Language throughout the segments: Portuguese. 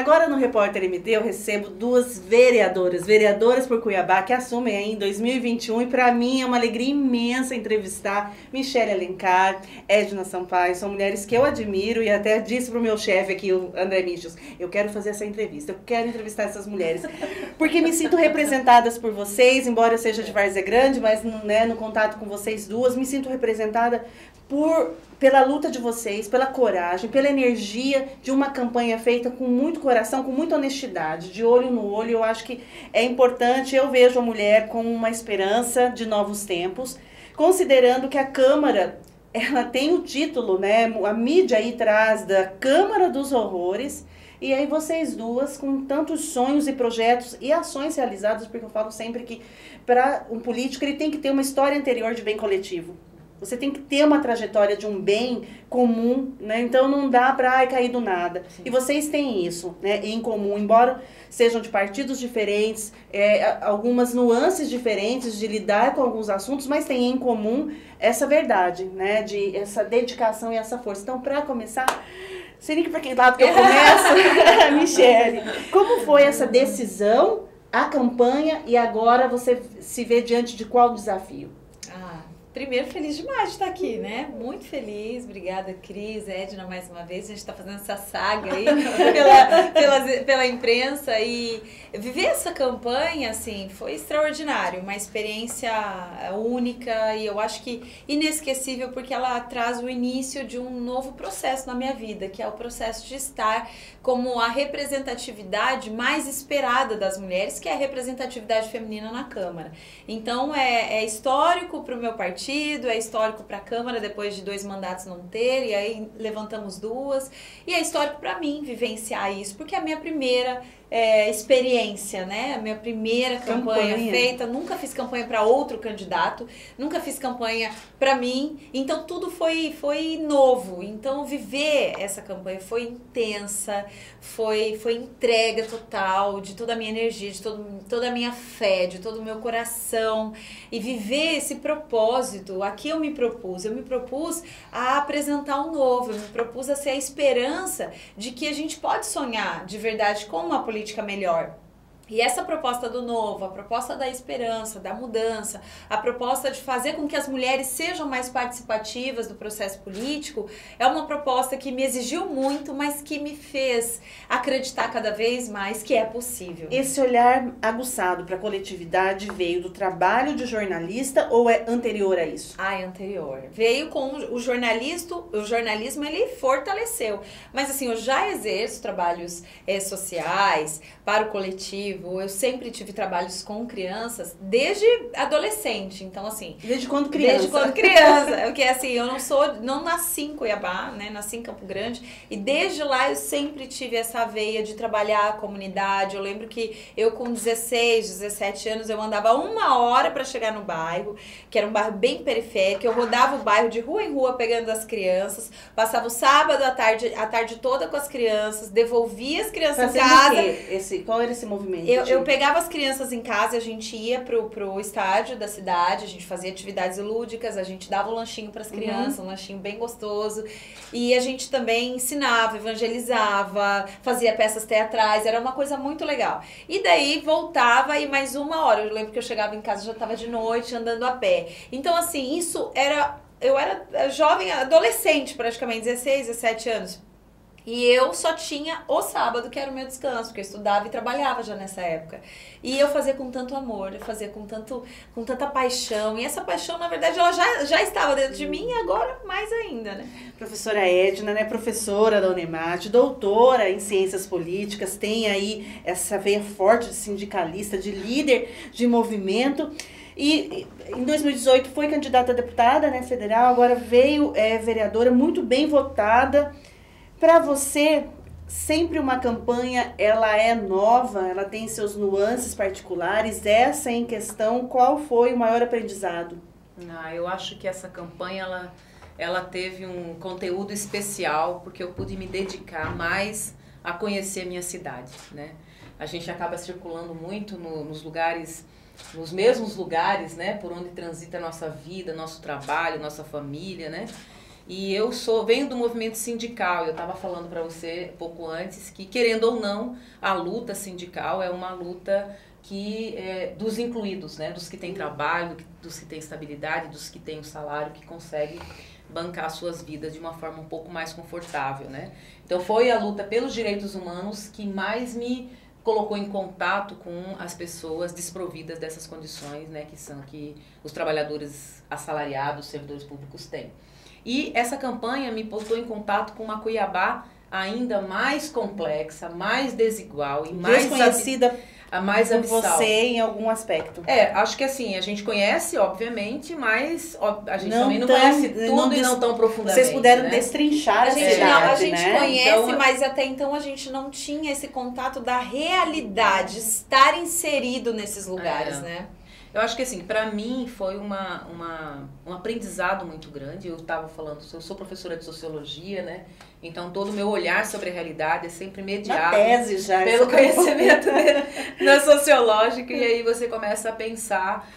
Agora no Repórter MD eu recebo duas vereadoras por Cuiabá, que assumem aí em 2021, e para mim é uma alegria imensa entrevistar Michele Alencar, Edna Sampaio. São mulheres que eu admiro e até disse pro meu chefe aqui, o André Michels, eu quero fazer essa entrevista, eu quero entrevistar essas mulheres, porque me sinto representadas por vocês, embora eu seja de Várzea Grande, mas né, no contato com vocês duas, me sinto representada pela luta de vocês, pela coragem, pela energia de uma campanha feita com muito coração, com muita honestidade, de olho no olho. Eu acho que é importante, eu vejo a mulher com uma esperança de novos tempos, considerando que a Câmara, ela tem o título, né, a mídia aí traz da Câmara dos Horrores, e aí vocês duas com tantos sonhos e projetos e ações realizadas, porque eu falo sempre que para um político ele tem que ter uma história anterior de bem coletivo. Você tem que ter uma trajetória de um bem comum, né? Então não dá para cair do nada. Sim. E vocês têm isso, né, em comum, embora sejam de partidos diferentes, algumas nuances diferentes de lidar com alguns assuntos, mas têm em comum essa verdade, né, de essa dedicação e essa força. Então, para começar, sei nem para que lado que eu começo, Michele, como foi essa decisão, a campanha, e agora você se vê diante de qual desafio? Primeiro, feliz demais de estar aqui, né? Muito feliz. Obrigada, Cris, Edna, mais uma vez. A gente está fazendo essa saga aí pela imprensa. E viver essa campanha, assim, foi extraordinário. Uma experiência única e eu acho que inesquecível, porque ela traz o início de um novo processo na minha vida, que é o processo de estar como a representatividade mais esperada das mulheres, que é a representatividade feminina na Câmara. Então, é histórico para o meu partido, é histórico para a Câmara depois de 2 mandatos não ter, e aí levantamos 2, e é histórico para mim vivenciar isso, porque é a minha primeira experiência, né? A minha primeira campanha feita, nunca fiz campanha para outro candidato, nunca fiz campanha para mim, então tudo foi novo. Então viver essa campanha foi intensa, foi entrega total de toda a minha energia, de toda a minha fé, de todo o meu coração, e viver esse propósito. Aqui eu me propus a apresentar um novo, eu me propus a ser a esperança de que a gente pode sonhar de verdade com uma política melhor. E essa proposta do novo, a proposta da esperança, da mudança, a proposta de fazer com que as mulheres sejam mais participativas do processo político, é uma proposta que me exigiu muito, mas que me fez acreditar cada vez mais que é possível. Esse olhar aguçado para a coletividade veio do trabalho de jornalista ou é anterior a isso? É anterior. Veio com o jornalismo ele fortaleceu. Mas assim, eu já exerço trabalhos sociais para o coletivo. Eu sempre tive trabalhos com crianças desde adolescente, então assim... Desde quando criança? Desde quando criança, porque assim, eu não nasci em Cuiabá, né, nasci em Campo Grande, e desde lá eu sempre tive essa veia de trabalhar a comunidade. Eu lembro que eu com 16, 17 anos, eu andava 1 hora para chegar no bairro, que era um bairro bem periférico, eu rodava o bairro de rua em rua pegando as crianças, passava o sábado a tarde toda com as crianças, devolvia as crianças em casa. Qual era esse movimento? Eu pegava as crianças em casa, a gente ia pro estádio da cidade, a gente fazia atividades lúdicas, a gente dava um lanchinho para as crianças, um lanchinho bem gostoso, e a gente também ensinava, evangelizava, fazia peças teatrais, era uma coisa muito legal. E daí voltava e mais 1 hora, eu lembro que eu chegava em casa, já estava de noite, andando a pé. Então assim, eu era jovem, adolescente praticamente, 16, 17 anos. E eu só tinha o sábado, que era o meu descanso, porque eu estudava e trabalhava já nessa época. E eu fazia com tanto amor, eu fazia com tanta paixão. E essa paixão, na verdade, ela já estava dentro de mim e agora mais ainda, né? Professora Edna, né? Professora da Unemate, doutora em Ciências Políticas, tem aí essa veia forte de sindicalista, de líder de movimento. E em 2018 foi candidata a deputada, né, federal, agora veio vereadora, muito bem votada. Para você, sempre uma campanha, ela é nova, ela tem seus nuances particulares. Essa em questão, qual foi o maior aprendizado? Eu acho que essa campanha, ela teve um conteúdo especial, porque eu pude me dedicar mais a conhecer a minha cidade, né? A gente acaba circulando muito nos mesmos lugares, né? Por onde transita a nossa vida, nosso trabalho, nossa família, né? E eu venho do movimento sindical. Eu estava falando para você pouco antes que, querendo ou não, a luta sindical é uma luta dos incluídos, né? Dos que têm trabalho, dos que têm estabilidade, dos que têm um salário, que conseguem bancar suas vidas de uma forma um pouco mais confortável, né? Então foi a luta pelos direitos humanos que mais me colocou em contato com as pessoas desprovidas dessas condições, né? Que os trabalhadores assalariados, servidores públicos têm. E essa campanha me botou em contato com uma Cuiabá ainda mais complexa, mais desigual e mais desconhecida mais por abissal. Você em algum aspecto. Acho que assim, a gente conhece, obviamente, mas a gente também não conhece tudo e não tão profundamente. Vocês puderam né? destrinchar a cidade, a gente né? conhece, Então, mas até então a gente não tinha esse contato da realidade, estar inserido nesses lugares, né? Eu acho que assim, para mim foi um aprendizado muito grande. Eu estava falando, eu sou professora de sociologia, né? Então todo o meu olhar sobre a realidade é sempre mediado tese já, pelo conhecimento na sociológica. E aí você começa a pensar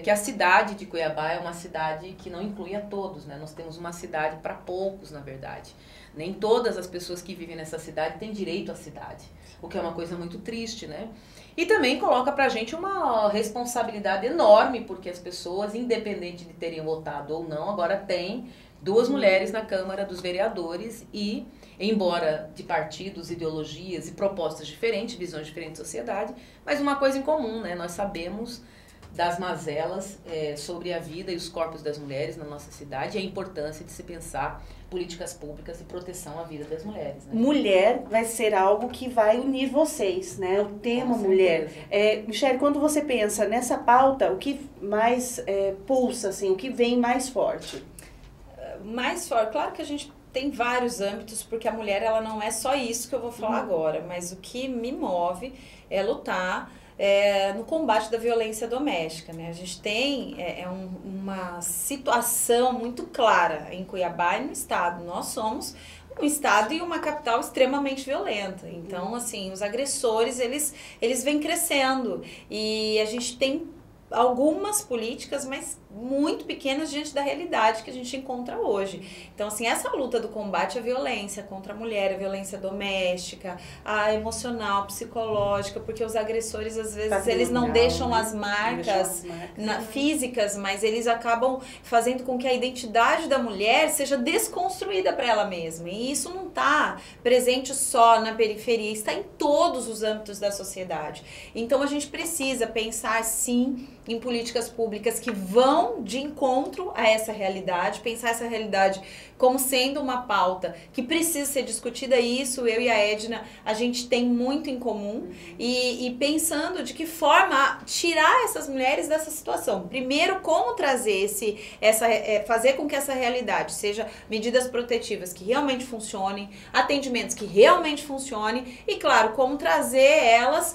que a cidade de Cuiabá é uma cidade que não inclui a todos, né? Nós temos uma cidade para poucos, na verdade. Nem todas as pessoas que vivem nessa cidade têm direito à cidade, o que é uma coisa muito triste, né? E também coloca pra gente uma responsabilidade enorme, porque as pessoas, independente de terem votado ou não, agora tem 2 mulheres na Câmara dos Vereadores e, embora de partidos, ideologias e propostas diferentes, visões diferentes da sociedade, mas uma coisa em comum, né? Nós sabemos das mazelas sobre a vida e os corpos das mulheres na nossa cidade e a importância de se pensar políticas públicas e proteção à vida das mulheres. Né? Mulher vai ser algo que vai unir vocês, né? O tema mulher. Michele, quando você pensa nessa pauta, o que mais pulsa, assim, o que vem mais forte? Mais forte, claro que a gente tem vários âmbitos, porque a mulher ela não é só isso que eu vou falar agora, mas o que me move é lutar no combate da violência doméstica, né? A gente tem uma situação muito clara em Cuiabá e no estado. Nós somos um estado e uma capital extremamente violenta. Então, assim, os agressores, eles vêm crescendo. E a gente tem algumas políticas, mas muito pequenas diante da realidade que a gente encontra hoje. Então, assim, essa luta do combate à violência contra a mulher, a violência doméstica, a emocional, psicológica, porque os agressores, às vezes, eles não deixam as marcas físicas, mas eles acabam fazendo com que a identidade da mulher seja desconstruída para ela mesma. E isso não está presente só na periferia, está em todos os âmbitos da sociedade. Então, a gente precisa pensar, sim, em políticas públicas que vão de encontro a essa realidade, pensar essa realidade como sendo uma pauta que precisa ser discutida. Isso, eu e a Edna, a gente tem muito em comum, e pensando de que forma tirar essas mulheres dessa situação. Primeiro, como trazer fazer com que essa realidade seja medidas protetivas que realmente funcionem, atendimentos que realmente funcionem, e claro, como trazer elas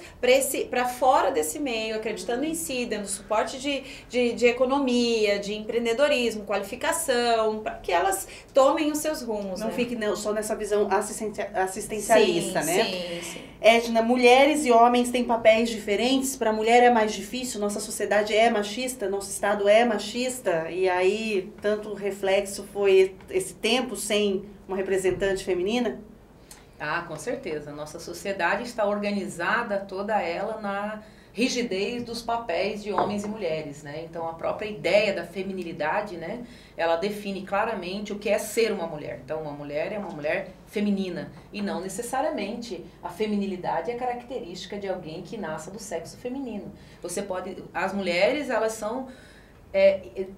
para fora desse meio, acreditando em si, dando suporte de economia, de empreendedorismo, qualificação, para que elas tomem os seus rumos. Não né? fique só nessa visão assistencialista, sim, né? Sim. Edna, mulheres e homens têm papéis diferentes? Para a mulher é mais difícil? Nossa sociedade é machista? Nosso estado é machista? E aí, tanto reflexo foi esse tempo sem uma representante feminina? Ah, com certeza. Nossa sociedade está organizada toda ela na rigidez dos papéis de homens e mulheres, né? Então, a própria ideia da feminilidade, né? Ela define claramente o que é ser uma mulher. Então, uma mulher é uma mulher feminina e não necessariamente a feminilidade é característica de alguém que nasça do sexo feminino. As mulheres, elas são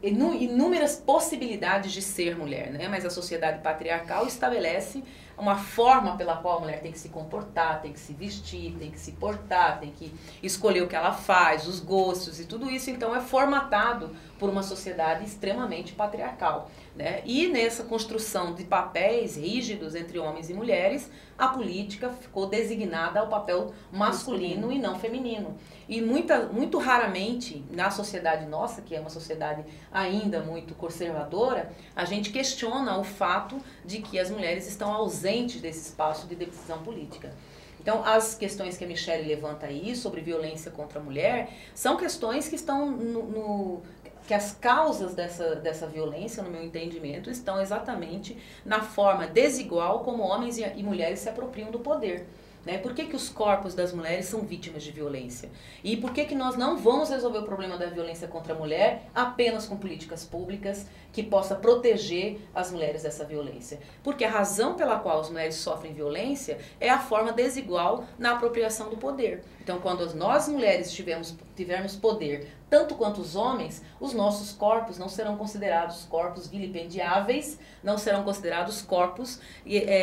inúmeras possibilidades de ser mulher, né? Mas a sociedade patriarcal estabelece uma forma pela qual a mulher tem que se comportar, tem que se vestir, tem que se portar, tem que escolher o que ela faz, os gostos e tudo isso, então é formatado por uma sociedade extremamente patriarcal, né? E nessa construção de papéis rígidos entre homens e mulheres, a política ficou designada ao papel masculino e não feminino. E muito raramente, na sociedade nossa, que é uma sociedade ainda muito conservadora, a gente questiona o fato de que as mulheres estão ausentes desse espaço de decisão política. Então, as questões que a Michele levanta aí sobre violência contra a mulher são questões que estão que as causas dessa violência, no meu entendimento, estão exatamente na forma desigual como homens e mulheres se apropriam do poder. Né? Por que os corpos das mulheres são vítimas de violência? E por que nós não vamos resolver o problema da violência contra a mulher apenas com políticas públicas que possa proteger as mulheres dessa violência? Porque a razão pela qual as mulheres sofrem violência é a forma desigual na apropriação do poder. Então, quando nós mulheres tivermos poder, tanto quanto os homens, os nossos corpos não serão considerados corpos vilipendiáveis, não serão considerados corpos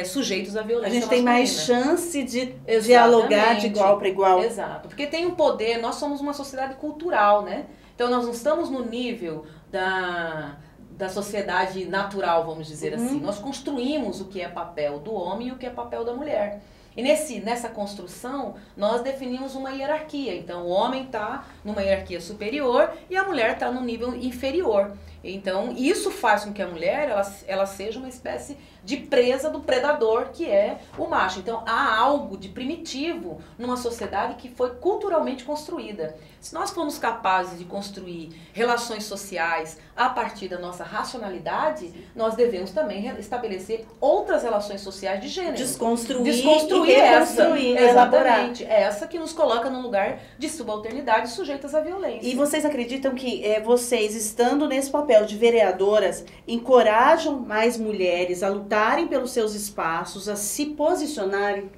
sujeitos à violência. A gente tem mais chance de Exatamente. Dialogar de igual para igual. Exato, porque tem um poder, nós somos uma sociedade cultural, né? Então nós não estamos no nível da sociedade natural, vamos dizer assim. Nós construímos o que é papel do homem e o que é papel da mulher. E nessa construção, nós definimos uma hierarquia. Então, o homem está numa hierarquia superior e a mulher está no nível inferior. Então, isso faz com que a mulher ela seja uma espécie de presa do predador, que é o macho. Então, há algo de primitivo numa sociedade que foi culturalmente construída. Se nós formos capazes de construir relações sociais a partir da nossa racionalidade, nós devemos também estabelecer outras relações sociais de gênero. Desconstruir essa. Exatamente. Essa que nos coloca num lugar de subalternidade sujeitas à violência. E vocês acreditam que vocês, estando nesse papel de vereadoras, encorajam mais mulheres a lutarem pelos seus espaços, a se posicionarem?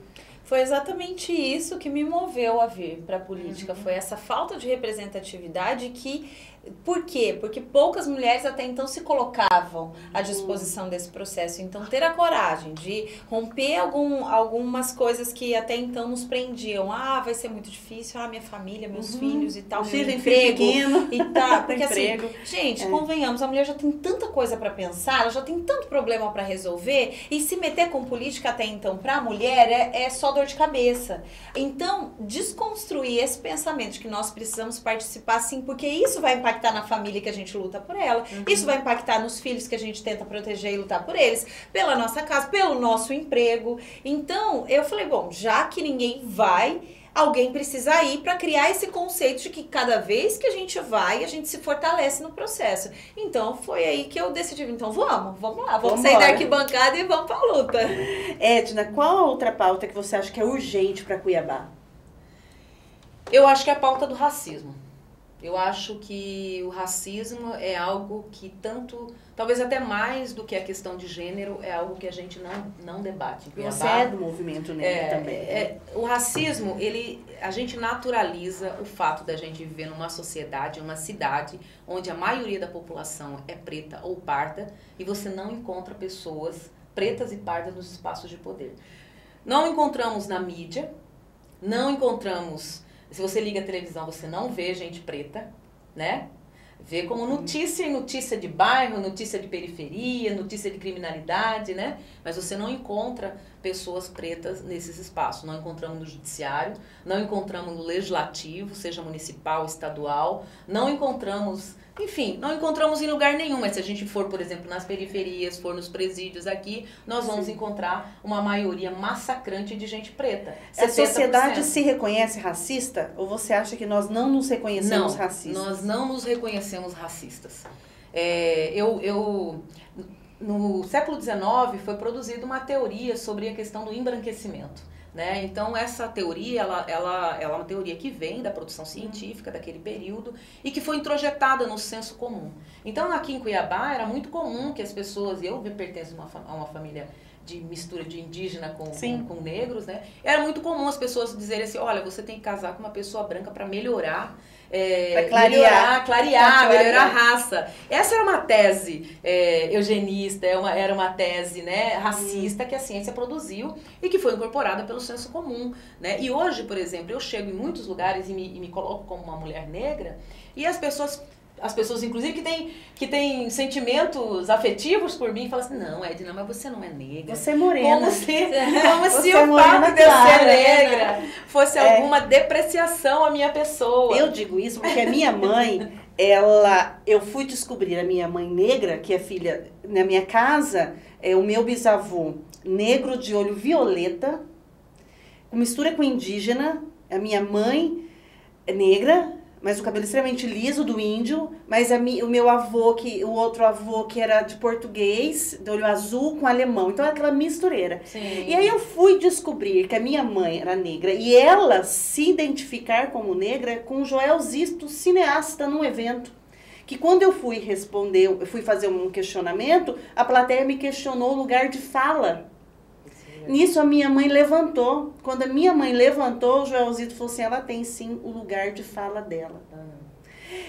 Foi exatamente isso que me moveu a vir para a política. Foi essa falta de representatividade que... Por quê? Porque poucas mulheres até então se colocavam à disposição desse processo. Então, ter a coragem de romper algumas coisas que até então nos prendiam. Ah, vai ser muito difícil. Ah, minha família, meus filhos e tal, meu emprego. E tal. Porque assim, gente, convenhamos, a mulher já tem tanta coisa para pensar, ela já tem tanto problema para resolver, e se meter com política até então para a mulher é só dor de cabeça. Então, desconstruir esse pensamento de que nós precisamos participar sim, porque isso vai impactar na família que a gente luta por ela, isso vai impactar nos filhos que a gente tenta proteger e lutar por eles, pela nossa casa, pelo nosso emprego. Então, eu falei, bom, já que ninguém vai, alguém precisa ir para criar esse conceito de que cada vez que a gente vai, a gente se fortalece no processo. Então, foi aí que eu decidi, então vamos lá, vamos sair da arquibancada e vamos pra luta. Edna, qual a outra pauta que você acha que é urgente para Cuiabá? Eu acho que é a pauta do racismo. Eu acho que o racismo é algo que tanto, talvez até mais do que a questão de gênero, é algo que a gente não debate. Você é do movimento negro também. O racismo, a gente naturaliza o fato da gente viver numa sociedade, numa cidade, onde a maioria da população é preta ou parda, e você não encontra pessoas pretas e pardas nos espaços de poder. Não encontramos na mídia, não encontramos... Se você liga a televisão, você não vê gente preta, né? Vê como notícia, e notícia de bairro, notícia de periferia, notícia de criminalidade, né? Mas você não encontra pessoas pretas nesses espaços. Não encontramos no judiciário, não encontramos no legislativo, seja municipal, estadual, não encontramos... Enfim, não encontramos em lugar nenhum, mas se a gente for, por exemplo, nas periferias, for nos presídios aqui, nós vamos encontrar uma maioria massacrante de gente preta. A sociedade se reconhece racista? Ou você acha que nós não nos reconhecemos racistas? Nós não nos reconhecemos racistas. No século XIX foi produzida uma teoria sobre a questão do embranquecimento. Né? Então, essa teoria, ela é uma teoria que vem da produção científica daquele período e que foi introjetada no senso comum. Então, aqui em Cuiabá, era muito comum que as pessoas, eu pertenço a uma família de mistura de indígena com negros, né? Era muito comum as pessoas dizerem assim, olha, você tem que casar com uma pessoa branca para melhorar, clarear, melhorar a raça. Essa era uma tese eugenista, era uma tese, né, racista que a ciência produziu e que foi incorporada pelo senso comum, né? E hoje, por exemplo, eu chego em muitos lugares e me coloco como uma mulher negra e as pessoas inclusive que têm sentimentos afetivos por mim, falam assim, não, Edna, mas você não é negra. Você é morena. Como se o fato de eu ser negra fosse alguma depreciação à minha pessoa. Eu digo isso porque a minha mãe, eu fui descobrir a minha mãe negra, que é filha, na minha casa, o meu bisavô negro de olho violeta, mistura com indígena, a minha mãe negra, mas o cabelo extremamente liso do índio, mas o meu avô, o outro avô que era de português, de olho azul com alemão, então era aquela mistureira. Sim. E aí eu fui descobrir que a minha mãe era negra e ela se identificar como negra com o Joel Zisto, cineasta, num evento. Que quando eu fui responder, eu fui fazer um questionamento, a plateia me questionou o lugar de fala. Nisso a minha mãe levantou. Quando a minha mãe levantou, o Joelzito falou assim, ela tem sim o lugar de fala dela.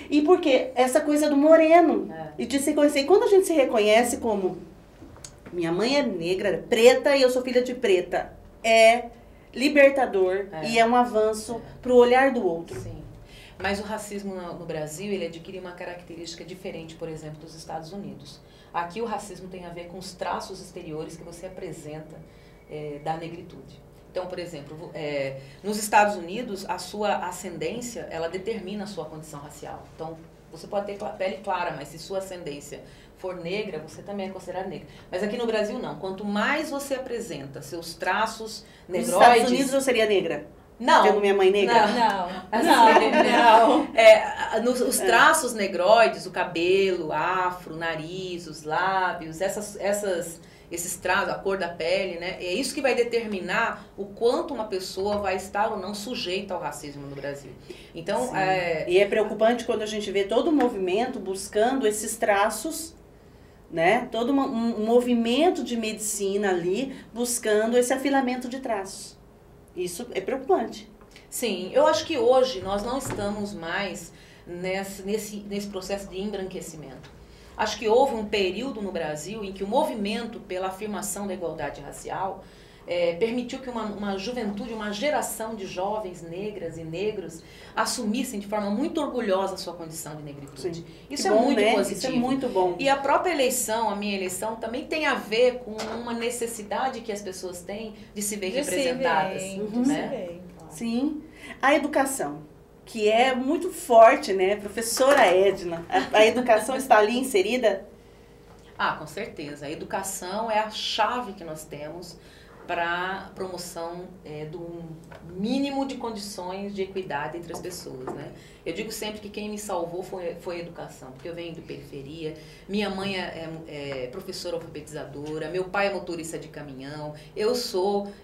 E porque essa coisa do moreno, e de se conhecer. E quando a gente se reconhece como, minha mãe é negra, preta e eu sou filha de preta, é libertador e é um avanço para o olhar do outro. Sim. Mas o racismo no Brasil, ele adquire uma característica diferente, por exemplo, dos Estados Unidos. Aqui o racismo tem a ver com os traços exteriores que você apresenta da negritude. Então, por exemplo, nos Estados Unidos, a sua ascendência, ela determina a sua condição racial. Então, você pode ter pele clara, mas se sua ascendência for negra, você também é considerado negra. Mas aqui no Brasil, não. Quanto mais você apresenta seus traços negroides... Nos Estados Unidos eu seria negra? Não. Tendo minha mãe negra? Não. Os traços negroides, o cabelo, afro, nariz, os lábios, esses traços, a cor da pele, né? É isso que vai determinar o quanto uma pessoa vai estar ou não sujeita ao racismo no Brasil. Então, E é preocupante quando a gente vê todo o movimento buscando esses traços, né? Todo um movimento de medicina ali buscando esse afilamento de traços. Isso é preocupante. Sim, eu acho que hoje nós não estamos mais nesse processo de embranquecimento. Acho que houve um período no Brasil em que o movimento pela afirmação da igualdade racial permitiu que uma juventude, uma geração de jovens negras e negros assumissem de forma muito orgulhosa a sua condição de negritude. Sim. Isso é muito positivo. Isso é muito bom. E a própria eleição, a minha eleição, também tem a ver com uma necessidade que as pessoas têm de se ver representadas. Né? Sim. A educação, que é muito forte, né? Professora Edna, a educação está ali inserida? Com certeza. A educação é a chave que nós temos para a promoção do mínimo de condições de equidade entre as pessoas, né? Eu digo sempre que quem me salvou foi a educação, porque eu venho de periferia, minha mãe é professora alfabetizadora, meu pai é motorista de caminhão, eu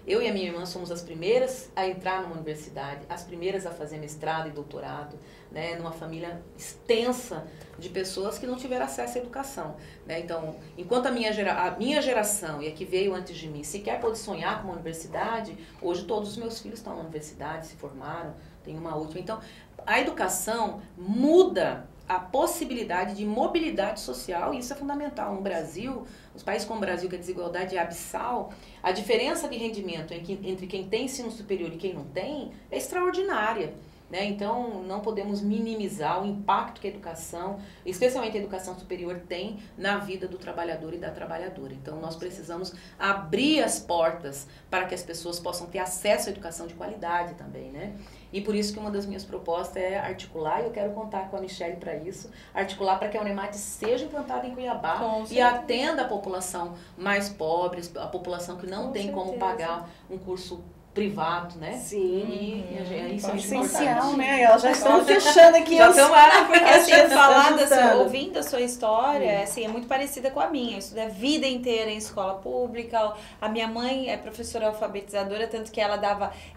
e a minha irmã somos as primeiras a entrar numa universidade, as primeiras a fazer mestrado e doutorado, né, numa família extensa de pessoas que não tiveram acesso à educação, né? Então, enquanto a minha geração e a que veio antes de mim sequer pôde sonhar com uma universidade, hoje todos os meus filhos estão na universidade, se formaram, tem uma última. Então, a educação muda a possibilidade de mobilidade social, e isso é fundamental. No Brasil, os países como o Brasil, que a desigualdade é abissal, a diferença de rendimento entre quem tem ensino superior e quem não tem é extraordinária. Né? Então, não podemos minimizar o impacto que a educação, especialmente a educação superior, tem na vida do trabalhador e da trabalhadora. Então, nós precisamos abrir as portas para que as pessoas possam ter acesso à educação de qualidade também, né? E por isso que uma das minhas propostas é articular, e eu quero contar com a Michele para isso, articular para que a Unemate seja implantada em Cuiabá e atenda a população mais pobre, a população que não tem como pagar um curso privado, né? Sim. Isso é essencial, né? Elas já estão fechando aqui. Já estão lá, porque assim, ouvindo a sua história, assim, é muito parecida com a minha. Eu estudei a vida inteira em escola pública. A minha mãe é professora alfabetizadora, tanto que ela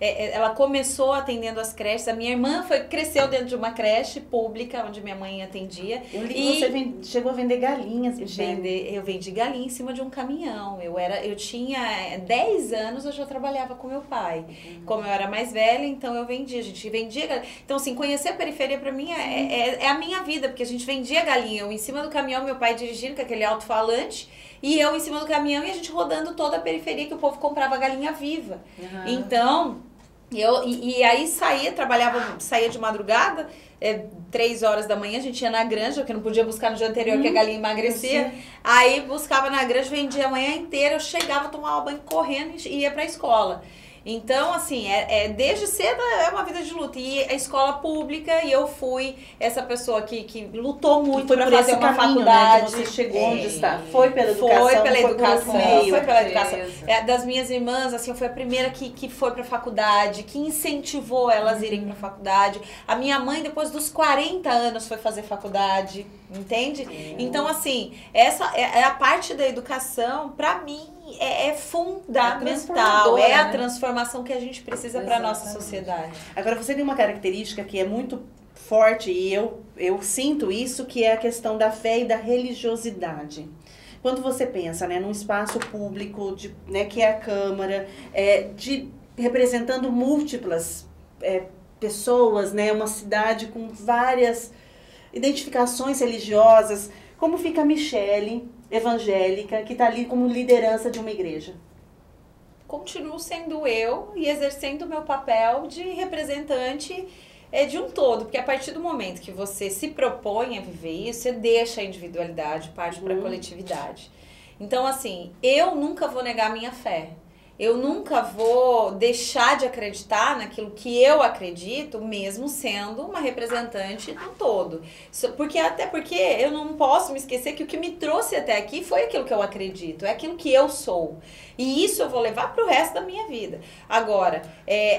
ela começou atendendo as creches. A minha irmã cresceu dentro de uma creche pública, onde minha mãe atendia. Você chegou a vender galinhas, Eu vendi galinha em cima de um caminhão. Eu tinha 10 anos, eu já trabalhava com meu pai. Como eu era mais velha, então eu vendia. A gente vendia. Então, assim, conhecer a periferia pra mim é a minha vida, porque a gente vendia galinha. Eu em cima do caminhão, meu pai dirigindo com aquele alto-falante, e eu em cima do caminhão e a gente rodando toda a periferia que o povo comprava galinha viva. Então, aí saía de madrugada, 3 horas da manhã, a gente ia na granja, porque não podia buscar no dia anterior, que a galinha emagrecia. Aí buscava na granja, vendia a manhã inteira, eu chegava, tomava banho correndo e ia pra escola. Então, assim, desde cedo é uma vida de luta. E a escola pública, e eu fui essa pessoa que lutou muito para fazer uma faculdade. Né, que você chegou onde está. Foi pela educação. Foi pela educação. Das minhas irmãs, assim, eu fui a primeira que foi para faculdade, que incentivou elas a irem para faculdade. A minha mãe, depois dos 40 anos, foi fazer faculdade, entende? Então, assim, essa é a parte da educação, para mim, é fundamental, é a transformação que a gente precisa para a nossa sociedade. Agora, você tem uma característica que é muito forte, e eu sinto isso, que é a questão da fé e da religiosidade. Quando você pensa, né, num espaço público, né, que é a Câmara, representando múltiplas pessoas, né, uma cidade com várias identificações religiosas, como fica a Michele, evangélica, que está ali como liderança de uma igreja? Continuo sendo eu e exercendo o meu papel de representante de um todo, porque a partir do momento que você se propõe a viver isso, você deixa a individualidade, parte para a coletividade. Então, assim, eu nunca vou negar a minha fé. Eu nunca vou deixar de acreditar naquilo que eu acredito, mesmo sendo uma representante do todo. Até porque eu não posso me esquecer que o que me trouxe até aqui foi aquilo que eu acredito, é aquilo que eu sou. E isso eu vou levar para o resto da minha vida. Agora,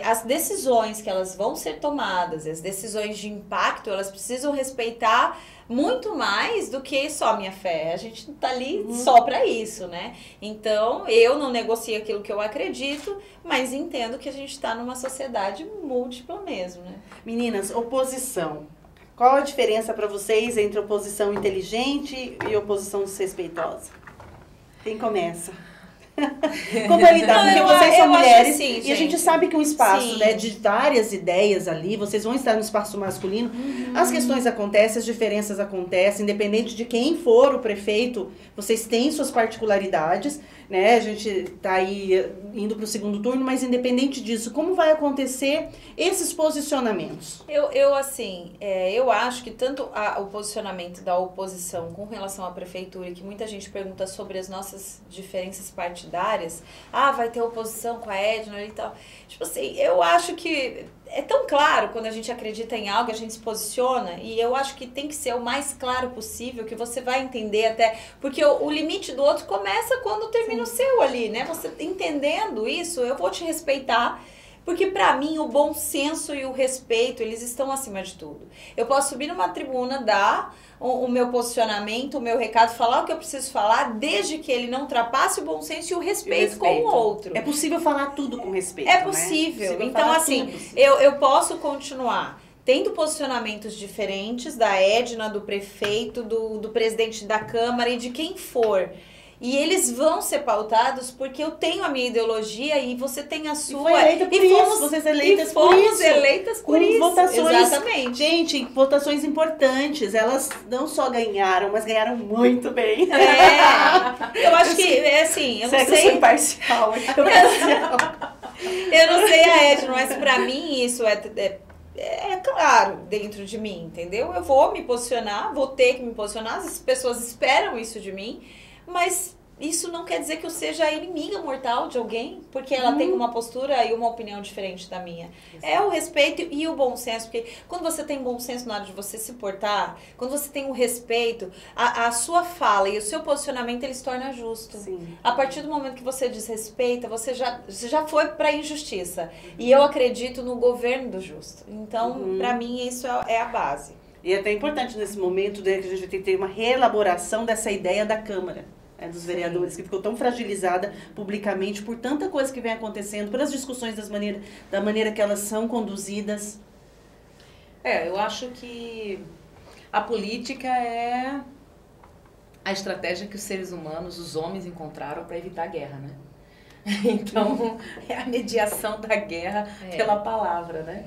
as decisões que elas vão ser tomadas, as decisões de impacto, elas precisam respeitar muito mais do que só a minha fé. A gente não tá ali só para isso, né? Então, eu não negocio aquilo que eu acredito, mas entendo que a gente está numa sociedade múltipla mesmo, né? Meninas, oposição. Qual a diferença para vocês entre oposição inteligente e oposição desrespeitosa? Quem começa? Como é lidar? Porque vocês são mulheres assim, e a gente sabe que um espaço, né, de várias ideias ali, vocês vão estar no espaço masculino, as questões acontecem, as diferenças acontecem, independente de quem for o prefeito, vocês têm suas particularidades, né? A gente tá aí indo para o segundo turno, mas independente disso, como vai acontecer esses posicionamentos? Eu acho que tanto o posicionamento da oposição com relação à prefeitura, que muita gente pergunta sobre as nossas diferenças partidárias, vai ter oposição com a Edna e tal. Tipo assim, eu acho que é tão claro quando a gente acredita em algo, a gente se posiciona, e eu acho que tem que ser o mais claro possível, que você vai entender até, porque o limite do outro começa quando termina o seu ali, né? Você entendendo isso, eu vou te respeitar, porque pra mim o bom senso e o respeito, eles estão acima de tudo. Eu posso subir numa tribuna, dar o meu posicionamento, o meu recado, falar o que eu preciso falar, desde que ele não ultrapasse o bom senso e o respeito com o outro. É possível falar tudo com respeito, É possível. Né? Então, assim, eu posso continuar tendo posicionamentos diferentes da Edna, do prefeito, do presidente da Câmara e de quem for. E eles vão ser pautados porque eu tenho a minha ideologia e você tem a sua. E foi eleita por isso. Vocês eleitas por isso. Fomos eleitas por isso. Votações, exatamente. Gente, votações importantes. Elas não só ganharam, mas ganharam muito bem. Eu acho que, assim, eu não sei. Eu sou imparcial. Eu não sei a Edna, mas pra mim isso é claro dentro de mim, entendeu? Eu vou me posicionar, vou ter que me posicionar. As pessoas esperam isso de mim. Mas isso não quer dizer que eu seja inimiga mortal de alguém, porque ela tem uma postura e uma opinião diferente da minha. É o respeito e o bom senso, porque quando você tem bom senso na hora de você se portar, quando você tem o respeito, a sua fala e o seu posicionamento, ele se torna justo. Sim. A partir do momento que você desrespeita, você já foi para a injustiça. E eu acredito no governo do justo. Então, para mim, isso é a base. E é até importante nesse momento, né, que a gente tem que ter uma reelaboração dessa ideia da Câmara, dos vereadores, que ficou tão fragilizada publicamente por tanta coisa que vem acontecendo, pelas discussões da maneira que elas são conduzidas. Eu acho que a política é a estratégia que os seres humanos, os homens, encontraram para evitar a guerra, né? Então, é a mediação da guerra pela palavra, né?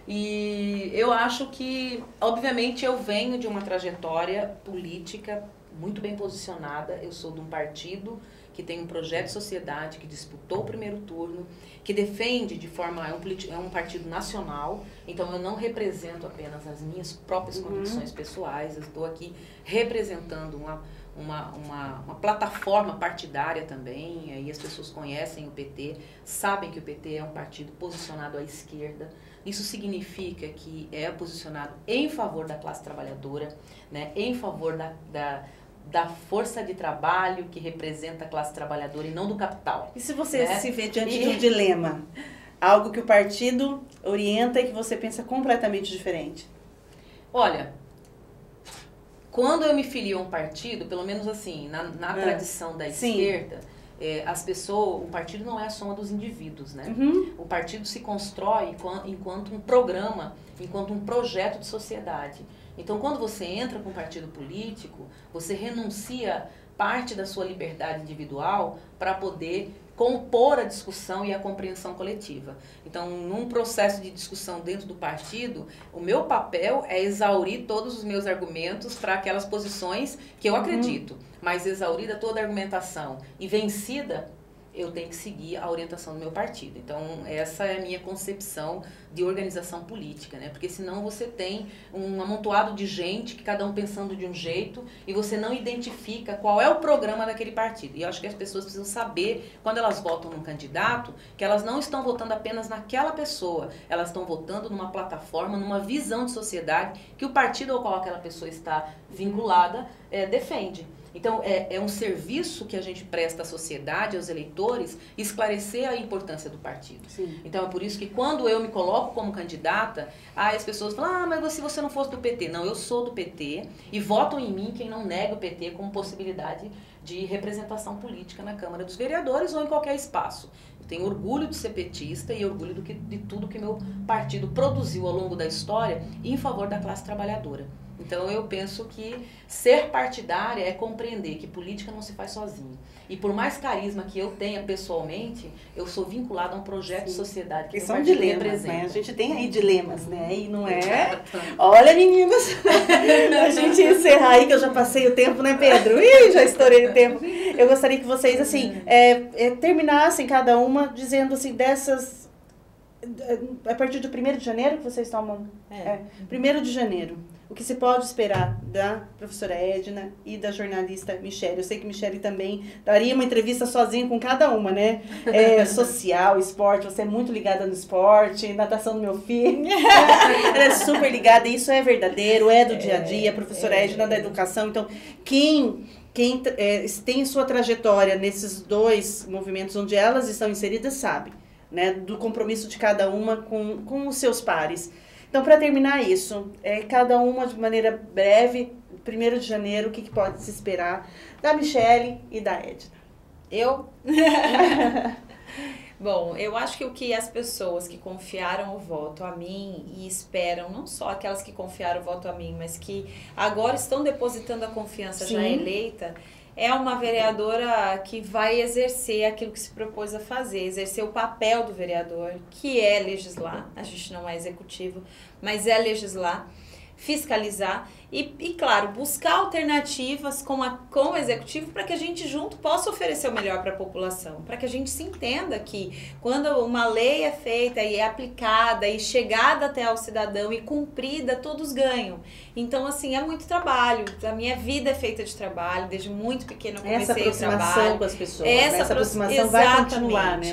E eu acho que, obviamente, eu venho de uma trajetória política muito bem posicionada. Eu sou de um partido que tem um projeto de sociedade, que disputou o primeiro turno, que defende de forma... É um partido nacional, então eu não represento apenas as minhas próprias convicções pessoais, eu estou aqui representando uma plataforma partidária também, aí as pessoas conhecem o PT, sabem que o PT é um partido posicionado à esquerda. Isso significa que é posicionado em favor da classe trabalhadora, né, em favor da força de trabalho que representa a classe trabalhadora e não do capital. E se você se vê diante de um dilema? Algo que o partido orienta e que você pensa completamente diferente? Olha, quando eu me filio a um partido, pelo menos assim, na tradição da esquerda, as pessoas, o partido não é a soma dos indivíduos, né? O partido se constrói enquanto um programa, enquanto um projeto de sociedade. Então, quando você entra com um partido político, você renuncia parte da sua liberdade individual para poder compor a discussão e a compreensão coletiva. Então, num processo de discussão dentro do partido, o meu papel é exaurir todos os meus argumentos para aquelas posições que eu acredito, mas exaurida toda a argumentação e vencida, eu tenho que seguir a orientação do meu partido. Então, essa é a minha concepção de organização política, né? Porque senão você tem um amontoado de gente, que cada um pensando de um jeito, e você não identifica qual é o programa daquele partido. E eu acho que as pessoas precisam saber, quando elas votam num candidato, que elas não estão votando apenas naquela pessoa, elas estão votando numa plataforma, numa visão de sociedade que o partido ao qual aquela pessoa está vinculada defende. Então, é um serviço que a gente presta à sociedade, aos eleitores, esclarecer a importância do partido. Sim. Então, é por isso que quando eu me coloco como candidata, as pessoas falam, mas se você não fosse do PT. Não, eu sou do PT e votam em mim quem não nega o PT como possibilidade de representação política na Câmara dos Vereadores ou em qualquer espaço. Eu tenho orgulho de ser petista e orgulho de tudo que meu partido produziu ao longo da história em favor da classe trabalhadora. Então, eu penso que ser partidária é compreender que política não se faz sozinho. E por mais carisma que eu tenha pessoalmente, eu sou vinculada a um projeto de sociedade que são dilemas, né? A gente tem aí dilemas, né? E não é... Exato. Olha, meninas, a gente encerrar aí, que eu já passei o tempo, né, Pedro? Ih, já estourei o tempo. Eu gostaria que vocês, assim, terminassem cada uma dizendo, assim, dessas... A partir do 1º de janeiro que vocês tomam? 1º de janeiro. O que se pode esperar da professora Edna e da jornalista Michele? Eu sei que Michele também daria uma entrevista sozinha com cada uma, né? Social, esporte, você é muito ligada no esporte, natação do meu filho. Ela é super ligada, e isso é verdadeiro, é do dia a dia, a professora Edna da educação. Então, quem tem sua trajetória nesses dois movimentos onde elas estão inseridas sabe, né? Do compromisso de cada uma com os seus pares. Então, para terminar isso, cada uma de maneira breve, 1º de janeiro, o que pode se esperar da Michele e da Edna? Eu? Bom, eu acho que o que as pessoas que confiaram o voto a mim e esperam, não só aquelas que confiaram o voto a mim, mas que agora estão depositando a confiança já eleita, é uma vereadora que vai exercer aquilo que se propôs a fazer, exercer o papel do vereador, que é legislar. A gente não é executivo, mas é legislar, fiscalizar e claro, buscar alternativas com o executivo para que a gente junto possa oferecer o melhor para a população, para que a gente se entenda que quando uma lei é feita e é aplicada e chegada até ao cidadão e cumprida, todos ganham. Então, assim, é muito trabalho. A minha vida é feita de trabalho, desde muito pequena eu comecei o trabalho. Essa aproximação com as pessoas, essa aproximação vai continuar, né?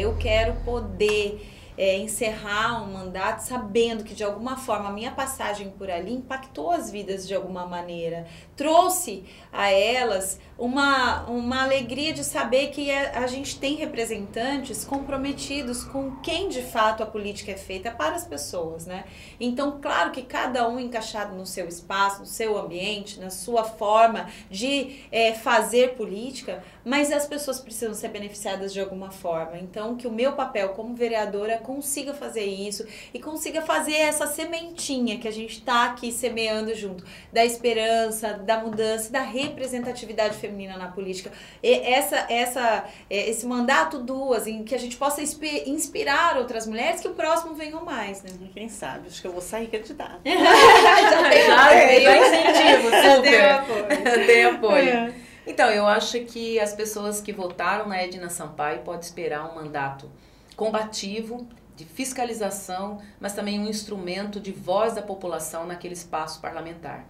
Eu quero poder... encerrar um mandato sabendo que de alguma forma a minha passagem por ali impactou as vidas de alguma maneira, trouxe a elas uma alegria de saber que a gente tem representantes comprometidos com quem de fato a política é feita para as pessoas, né? Então, claro que cada um encaixado no seu espaço, no seu ambiente, na sua forma de fazer política, mas as pessoas precisam ser beneficiadas de alguma forma. Então, que o meu papel como vereadora consiga fazer isso e consiga fazer essa sementinha que a gente está aqui semeando junto, da esperança, da mudança, da representatividade feminina na política. Esse mandato em que a gente possa inspirar outras mulheres, que o próximo venham mais, né? Quem sabe, acho que eu vou sair candidata. Já tem incentivo, super. Tem apoio. Então, eu acho que as pessoas que votaram na Edna Sampaio podem esperar um mandato combativo, de fiscalização, mas também um instrumento de voz da população naquele espaço parlamentar.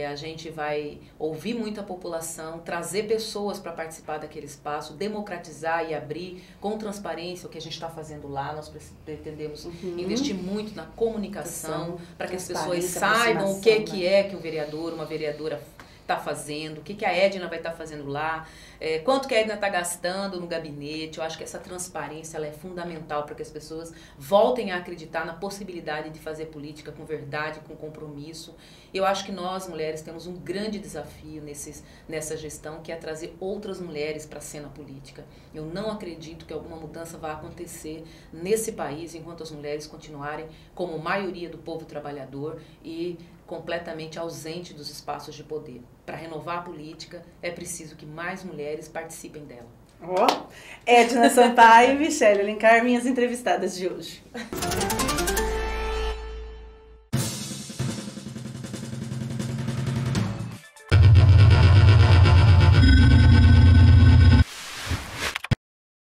A gente vai ouvir muito a população, trazer pessoas para participar daquele espaço, democratizar e abrir com transparência o que a gente está fazendo lá. Nós pretendemos investir muito na comunicação para que as pessoas saibam o que é que um vereador, uma vereadora está fazendo, o que a Edna vai estar fazendo lá, quanto que a Edna está gastando no gabinete. Eu acho que essa transparência ela é fundamental para que as pessoas voltem a acreditar na possibilidade de fazer política com verdade, com compromisso. Eu acho que nós, mulheres, temos um grande desafio nessa gestão, que é trazer outras mulheres para a cena política. Eu não acredito que alguma mudança vá acontecer nesse país enquanto as mulheres continuarem como maioria do povo trabalhador e completamente ausente dos espaços de poder. Para renovar a política, é preciso que mais mulheres participem dela. Edna Sampaio e Michele Alencar, minhas entrevistadas de hoje.